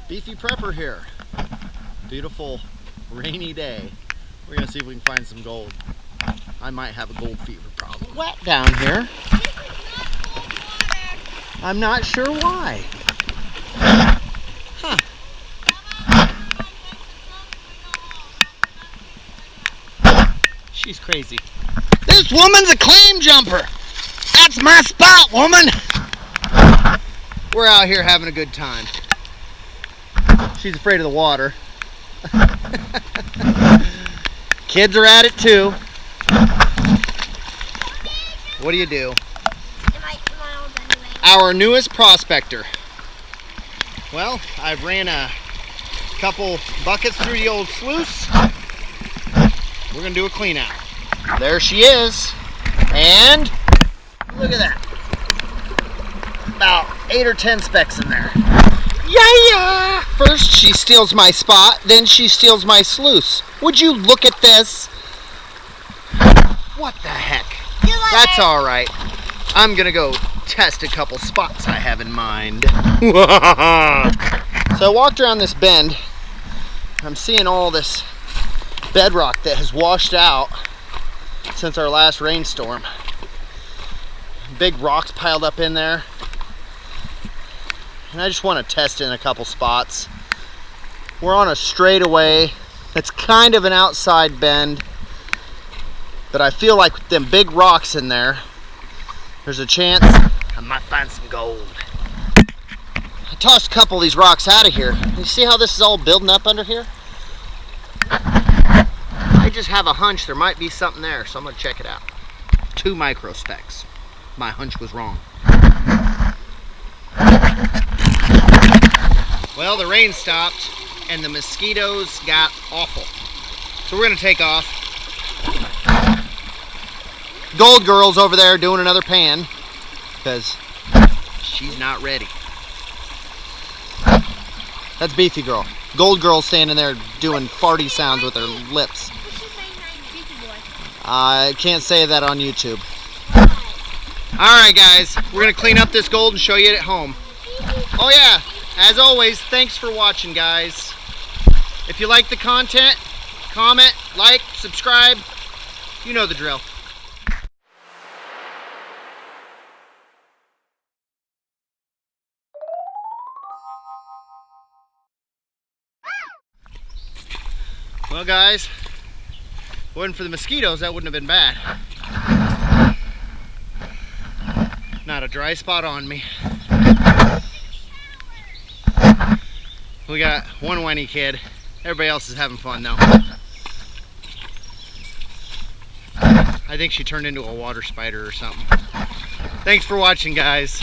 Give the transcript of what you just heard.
Beefy Prepper here. Beautiful rainy day. We're gonna see if we can find some gold. I might have a gold fever problem. Wet down here. I'm not sure why. Huh. She's crazy. This woman's a claim jumper. That's my spot, woman. We're out here having a good time. She's afraid of the water. Kids are at it too. What do you do? Our newest prospector. Well, I've ran a couple buckets through the old sluice. We're gonna do a clean out. There she is. And look at that. About 8 or 10 specks in there. Yeah! First she steals my spot, then she steals my sluice. Would you look at this? What the heck? That's alright. I'm gonna go test a couple spots I have in mind. So I walked around this bend. I'm seeing all this bedrock that has washed out since our last rainstorm. Big rocks piled up in there. And I just want to test in a couple spots. We're on a straightaway. It's kind of an outside bend, but I feel like with them big rocks in there, there's a chance I might find some gold. I tossed a couple of these rocks out of here. You see how this is all building up under here? I just have a hunch there might be something there, so I'm gonna check it out. 2 micro specks. My hunch was wrong. Well, the rain stopped and the mosquitoes got awful. So we're gonna take off. Gold Girl's over there doing another pan because she's not ready. That's Beefy Girl. Gold Girl's standing there doing farty sounds with her lips. I can't say that on YouTube. Alright guys, we're gonna clean up this gold and show you it at home. Oh yeah, as always, thanks for watching guys. If you like the content, comment, like, subscribe, you know the drill. Well guys, if it wasn't for the mosquitoes, that wouldn't have been bad. Not a dry spot on me. We got one whiny kid. Everybody else is having fun though. I think she turned into a water spider or something. Thanks for watching guys.